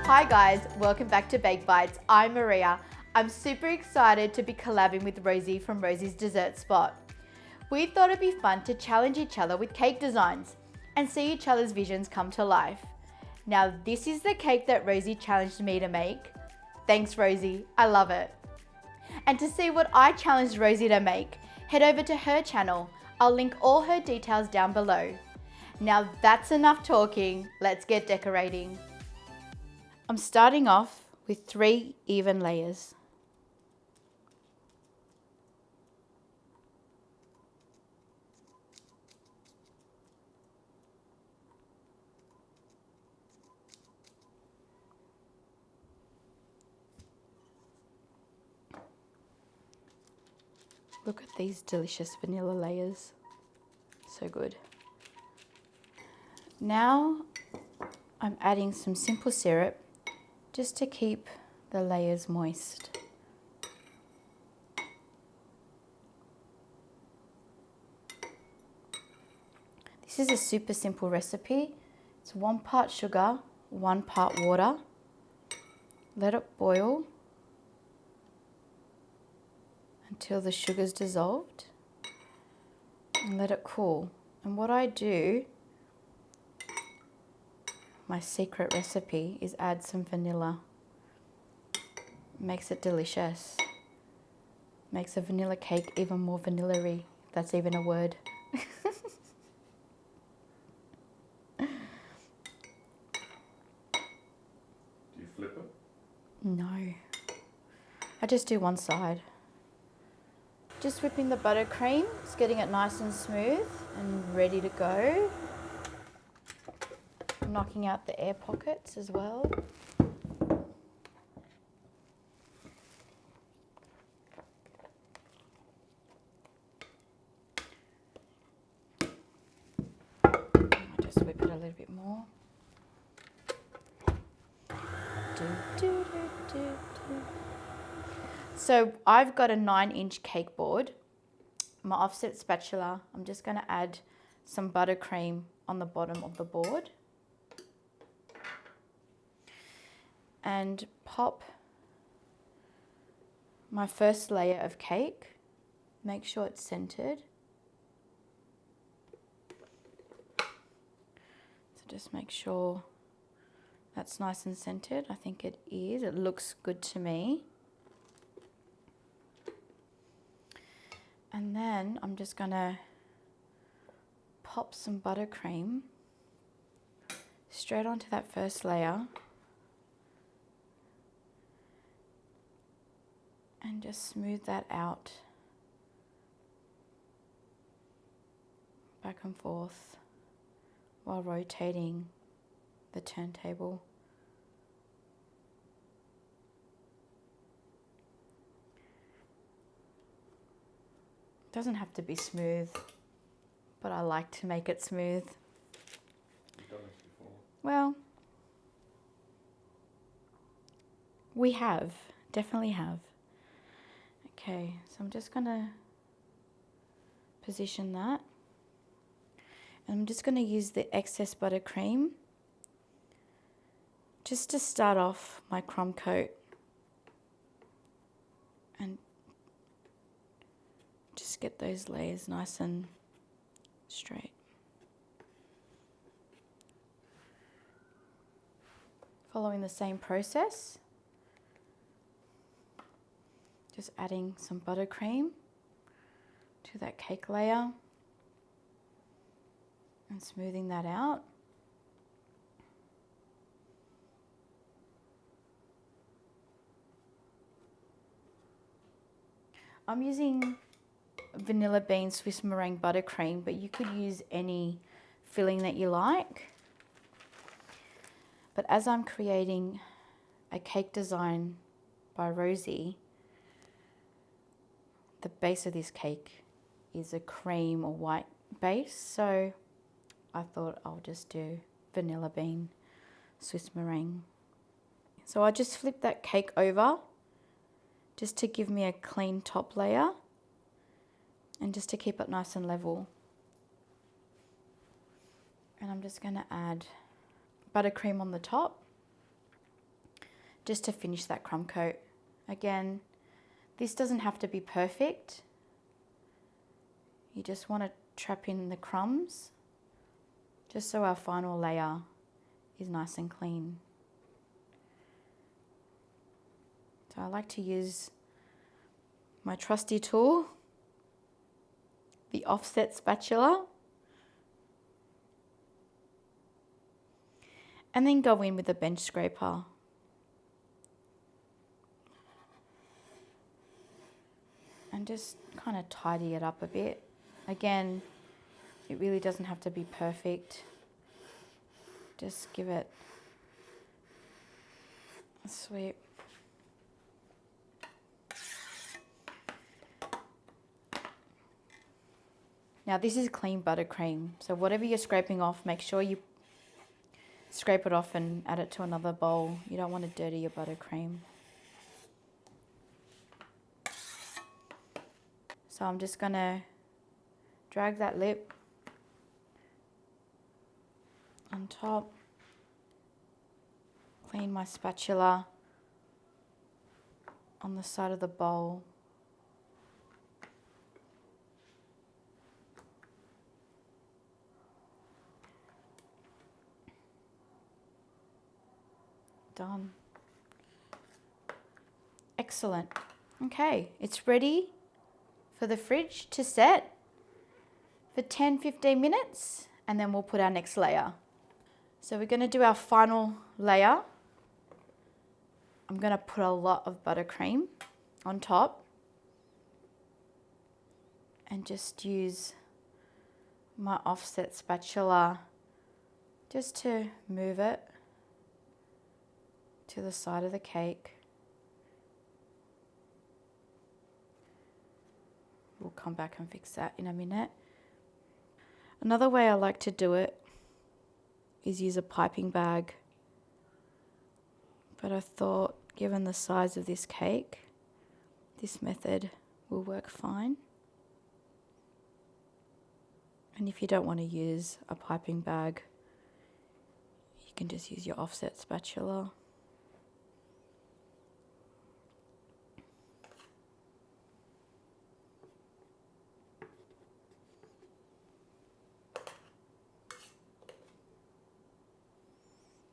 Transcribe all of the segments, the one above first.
Hi guys, welcome back to Bake Bites. I'm Maria. I'm super excited to be collabing with Rosie from Rosie's Dessert Spot. We thought it'd be fun to challenge each other with cake designs and see each other's visions come to life. Now this is the cake that Rosie challenged me to make. Thanks Rosie, I love it. And to see what I challenged Rosie to make, head over to her channel. I'll link all her details down below. Now that's enough talking, let's get decorating. I'm starting off with 3 even layers. Look at these delicious vanilla layers. So good. Now I'm adding some simple syrup just to keep the layers moist. This is a super simple recipe. It's 1 part sugar, 1 part water. Let it boil until the sugar's dissolved and let it cool. And what I do, my secret recipe, is add some vanilla. Makes it delicious. Makes a vanilla cake even more vanilla-y, if that's even a word. Do you flip it? No. I just do one side. Just whipping the buttercream, it's getting it nice and smooth and ready to go. Knocking out the air pockets as well. I'll just whip it a little bit more. So I've got a 9-inch cake board. My offset spatula, I'm just going to add some buttercream on the bottom of the board. And pop my first layer of cake. Make sure it's centered. So just make sure that's nice and centered. I think it is. It looks good to me. And then I'm just gonna pop some buttercream straight onto that first layer and just smooth that out back and forth while rotating the turntable. Doesn't have to be smooth, but I like to make it smooth. You've done this before. Well, we have, definitely have. Okay, so I'm just gonna position that. And I'm just gonna use the excess buttercream just to start off my crumb coat. And just get those layers nice and straight. Following the same process, just adding some buttercream to that cake layer and smoothing that out. I'm using vanilla bean Swiss meringue buttercream, but you could use any filling that you like. But as I'm creating a cake design by Rosie, the base of this cake is a cream or white base, so I thought I'll just do vanilla bean Swiss meringue. So I just flip that cake over just to give me a clean top layer and just to keep it nice and level. And I'm just going to add buttercream on the top just to finish that crumb coat. Again, this doesn't have to be perfect. You just want to trap in the crumbs just so our final layer is nice and clean. So I like to use my trusty tool, the offset spatula, and then go in with a bench scraper. And just kind of tidy it up a bit. Again, it really doesn't have to be perfect. Just give it a sweep. Now this is clean buttercream, so whatever you're scraping off, make sure you scrape it off and add it to another bowl. You don't want to dirty your buttercream. So I'm just going to drag that lip on top, clean my spatula on the side of the bowl. Done. Excellent. Okay, it's ready for the fridge to set for 10-15 minutes, and then we'll put our next layer. So we're going to do our final layer. I'm going to put a lot of buttercream on top and just use my offset spatula just to move it to the side of the cake. We'll come back and fix that in a minute. Another way I like to do it is use a piping bag. But I thought, given the size of this cake, this method will work fine. And if you don't want to use a piping bag, you can just use your offset spatula.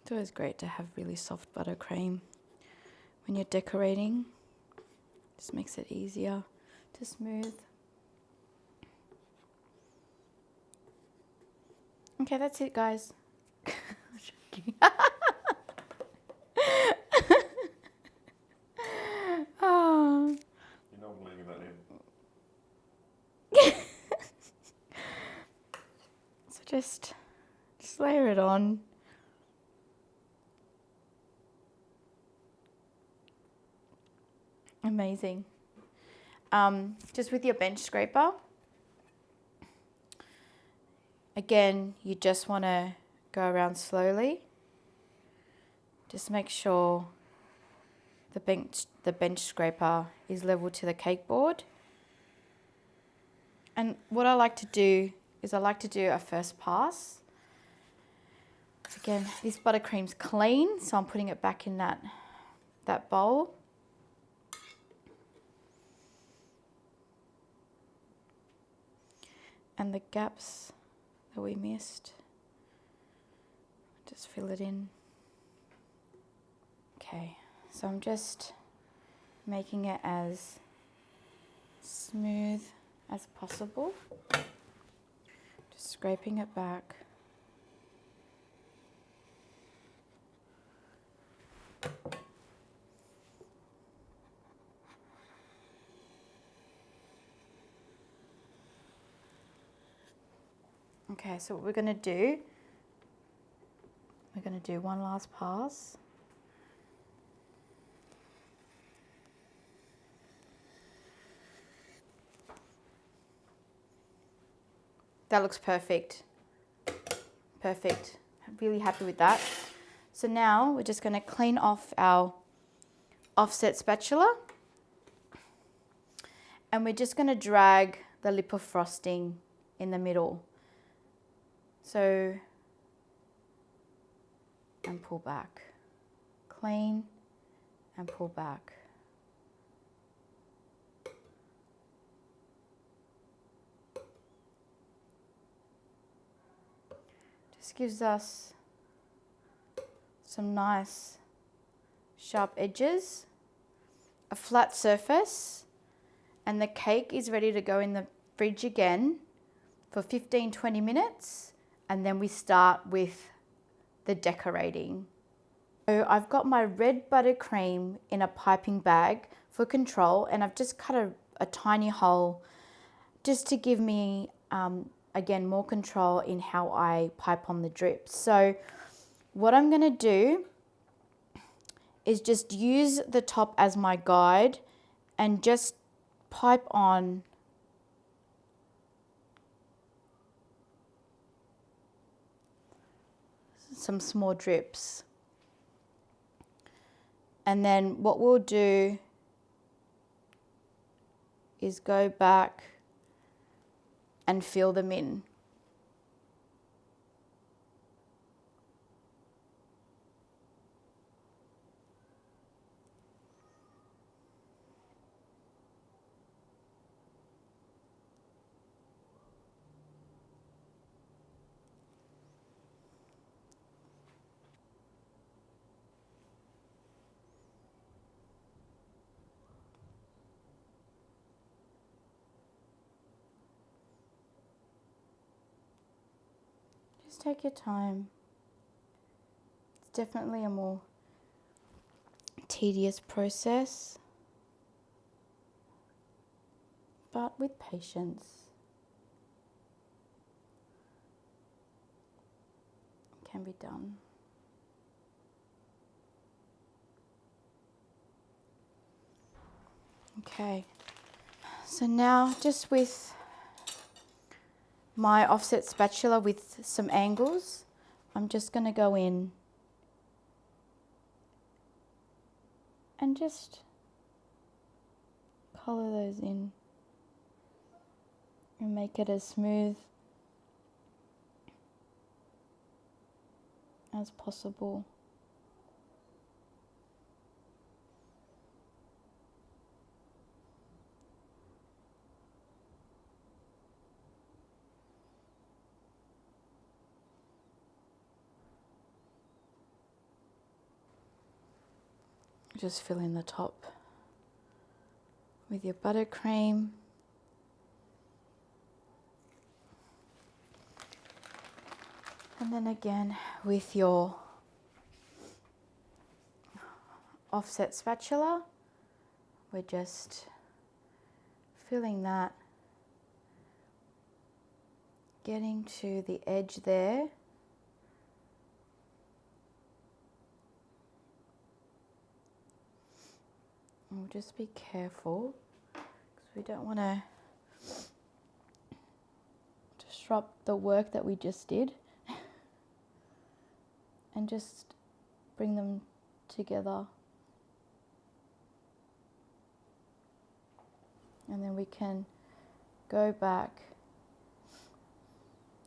It's always great to have really soft buttercream when you're decorating. Just makes it easier to smooth. Okay, that's it, guys. Oh. You're not leaving that in. So just layer it on. Amazing. Just with your bench scraper. Again, you just want to go around slowly. Just make sure the bench scraper is level to the cake board. And what I like to do is I like to do a first pass. Again, this buttercream's clean, so I'm putting it back in that bowl. And the gaps that we missed, just fill it in. Okay, so I'm just making it as smooth as possible. Just scraping it back. Okay, so what we're going to do one last pass. That looks perfect. Perfect. I'm really happy with that. So now we're just going to clean off our offset spatula. And we're just going to drag the lip of frosting in the middle. So, and pull back. Clean and pull back. Just gives us some nice sharp edges, a flat surface, and the cake is ready to go in the fridge again for 15-20 minutes, and then we start with the decorating. So I've got my red buttercream in a piping bag for control, and I've just cut a tiny hole just to give me, again, more control in how I pipe on the drips. So what I'm going to do is just use the top as my guide and just pipe on some small drips. And then what we'll do is go back and fill them in. Just take your time. It's definitely a more tedious process, but with patience it can be done. Okay, so now just with my offset spatula with some angles, I'm just going to go in and just color those in and make it as smooth as possible. Just fill in the top with your buttercream. And then again with your offset spatula, we're just filling that, getting to the edge there. We'll just be careful because we don't want to disrupt the work that we just did, and just bring them together. And then we can go back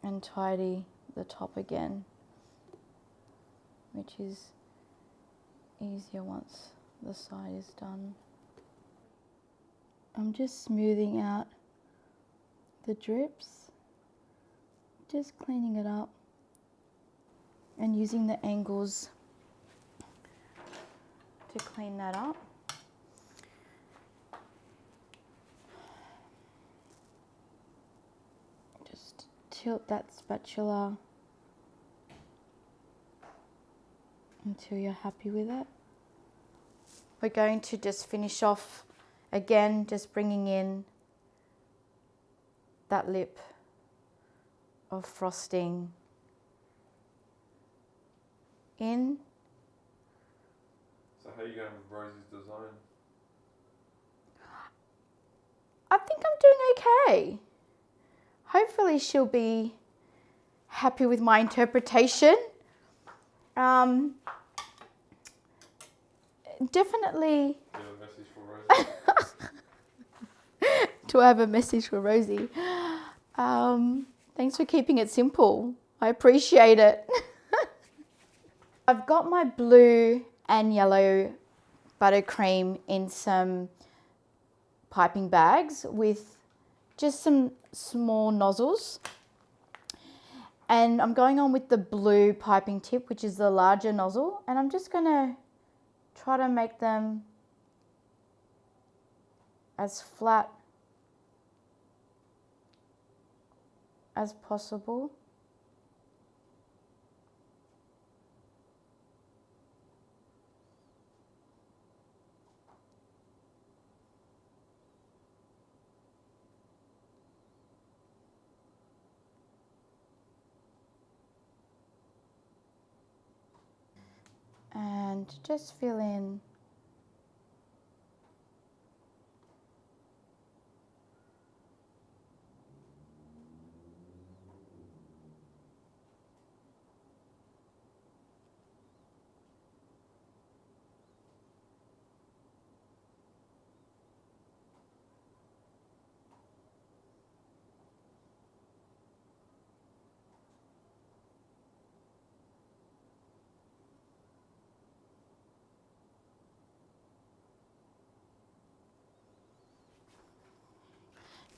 and tidy the top again, which is easier once the side is done. I'm just smoothing out the drips, just cleaning it up and using the angles to clean that up. Just tilt that spatula until you're happy with it. We're going to just finish off again, just bringing in that lip of frosting in. So how are you going with Rosie's design? I think I'm doing okay. Hopefully she'll be happy with my interpretation. Definitely. Do you have a message for Rosie? Do I have a message for Rosie? Thanks for keeping it simple. I appreciate it. I've got my blue and yellow buttercream in some piping bags with just some small nozzles. And I'm going on with the blue piping tip, which is the larger nozzle. And I'm just going to try to make them as flat as possible. And just fill in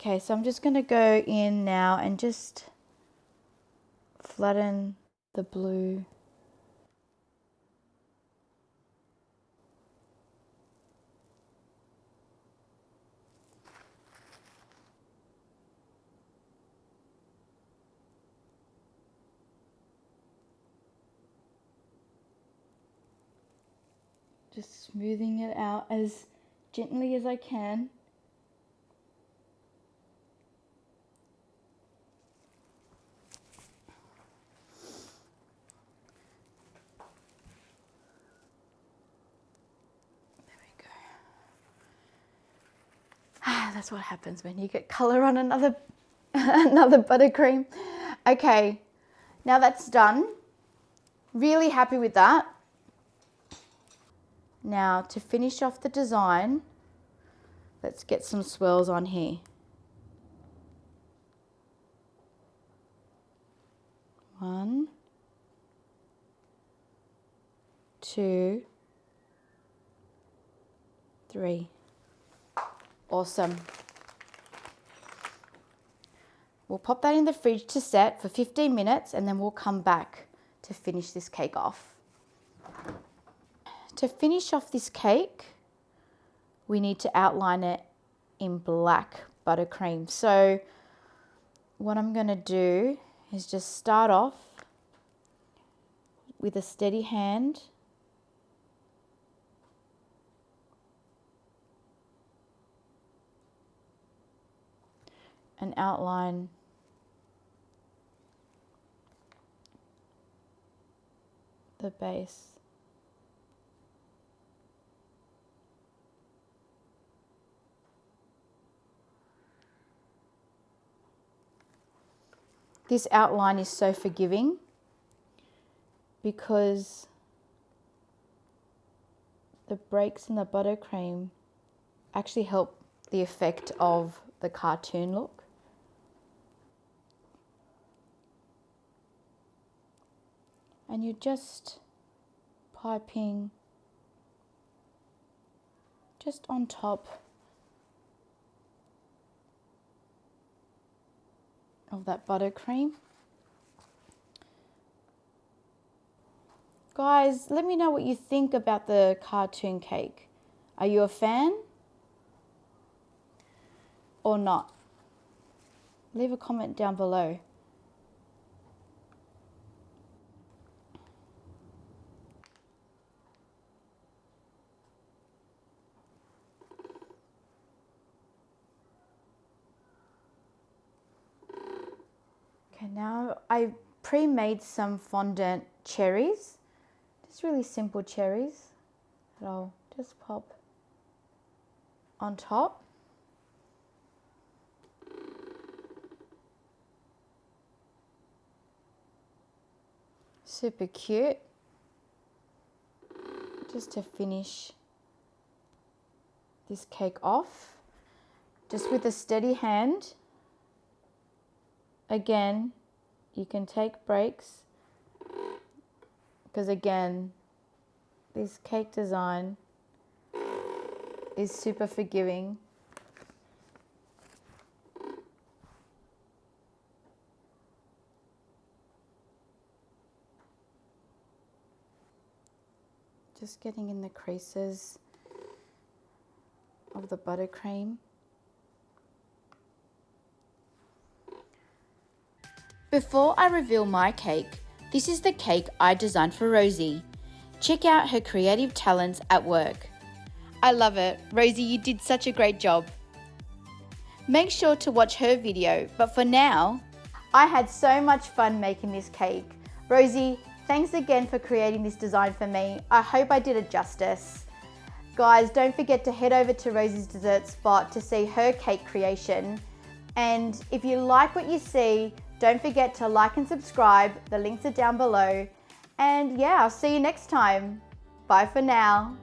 Okay, so I'm just going to go in now and just flatten the blue. Just smoothing it out as gently as I can. That's what happens when you get color on another buttercream. Okay, now that's done. Really happy with that. Now to finish off the design, let's get some swirls on here. 1, 2, 3. Awesome. We'll pop that in the fridge to set for 15 minutes and then we'll come back to finish this cake off. To finish off this cake, we need to outline it in black buttercream. So what I'm going to do is just start off with a steady hand and outline the base. This outline is so forgiving because the breaks in the buttercream actually help the effect of the cartoon look. And you're just piping just on top of that buttercream. Guys, let me know what you think about the cartoon cake. Are you a fan or not? Leave a comment down below. Okay, now I pre-made some fondant cherries. Just really simple cherries that I'll just pop on top. Super cute. Just to finish this cake off, just with a steady hand. Again, you can take breaks because again, this cake design is super forgiving. Just getting in the creases of the buttercream. Before I reveal my cake, this is the cake I designed for Rosie. Check out her creative talents at work. I love it. Rosie, you did such a great job. Make sure to watch her video, but for now, I had so much fun making this cake. Rosie, thanks again for creating this design for me. I hope I did it justice. Guys, don't forget to head over to Rosie's Dessert Spot to see her cake creation. And if you like what you see, don't forget to like and subscribe. The links are down below. And yeah, I'll see you next time. Bye for now.